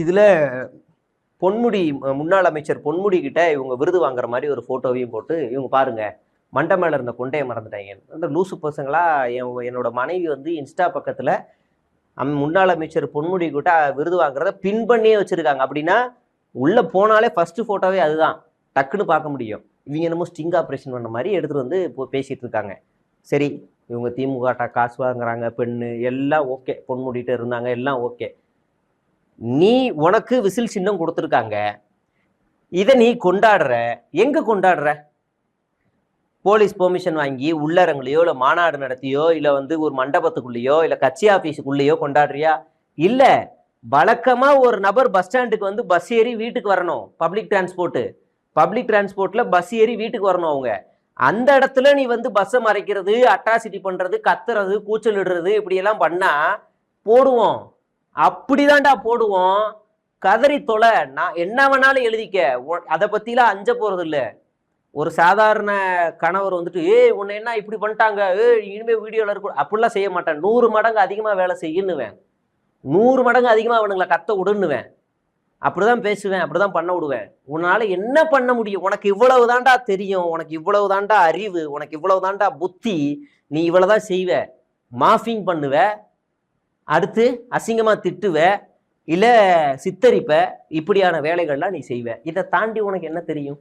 இதுல பொன்முடி முன்னாள் அமைச்சர் பொன்முடி கிட்ட இவங்க விருது வாங்குற மாதிரி ஒரு போட்டோவையும் போட்டு இவங்க பாருங்க மண்டை மேல இருந்த கொண்டையை மறந்துட்டாங்க. அந்த லூசு பசங்களா என்னோட மனைவி வந்து இன்ஸ்டா பக்கத்துல முன்னாள் அமைச்சர் பொன்முடி கிட்ட விருது வாங்குறத பின் பண்ணியே வச்சிருக்காங்க. அப்படின்னா உள்ள போனாலே ஃபர்ஸ்ட் போட்டோவே அதுதான், டக்குன்னு பார்க்க முடியும். இவங்க என்னமோ ஸ்டிங் ஆப்ரேஷன் பண்ண மாதிரி எடுத்துட்டு வந்து பேசிட்டு இருக்காங்க. சரி, இவங்க திமுக காசு வாங்குறாங்க, பெண்ணு எல்லாம் ஓகே, பொன்முடிட்டு இருந்தாங்க, எல்லாம் ஓகே. நீ உனக்கு விசில் சின்னம் கொடுத்துருக்காங்க, இதை நீ கொண்டாடுற. எங்க கொண்டாடுற? போலீஸ் பெர்மிஷன் வாங்கி உள்ளரங்குலையோ இல்லை மாநாடு நடத்தியோ இல்லை வந்து ஒரு மண்டபத்துக்குள்ளேயோ இல்லை கட்சி ஆஃபீஸுக்குள்ளேயோ கொண்டாடுறியா? இல்லை, வழக்கமா ஒரு நபர் பஸ் ஸ்டாண்டுக்கு வந்து பஸ் ஏறி வீட்டுக்கு வரணும். பப்ளிக் டிரான்ஸ்போர்ட்ல பஸ் ஏறி வீட்டுக்கு வரணும். அவங்க அந்த இடத்துல நீ வந்து பஸ்ஸை மறைக்கிறது, அட்ராசிட்டி பண்றது, கத்துறது, கூச்சல் இடுறது, இப்படி எல்லாம் பண்ணா போடுவோம். அப்படிதான்டா போடுவோம். கதறி தொலை, நான் என்ன வேணாலும் எழுதிக்க, அதை பத்திலாம் அஞ்ச போறது இல்லை. ஒரு சாதாரண கணவர் வந்துட்டு உன்னை என்ன இப்படி பண்ணிட்டாங்க, இனிமே வீடியோல இருக்கும் அப்படிலாம் செய்ய மாட்டேன். 100 மடங்கு அதிகமா வேலை செய்யணுவேன், 100 மடங்கு அதிகமா அவனுங்களை கத்த விடுன்னுவேன். அப்படிதான் பேசுவேன், அப்படிதான் பண்ண விடுவேன். உன்னால என்ன பண்ண முடியும்? உனக்கு இவ்வளவு தாண்டா தெரியும், உனக்கு இவ்வளவு தாண்டா அறிவு, உனக்கு இவ்வளவு தாண்டா புத்தி. நீ இவ்வளவுதான் செய்வ. மாஃபிங் பண்ணுவ, அடுத்து அசிங்கமா திட்டுவ, இல்ல சித்தரிப்ப, இப்படியான வேலைகள்லாம் நீ செய்வ. இதை தாண்டி உனக்கு என்ன தெரியும்?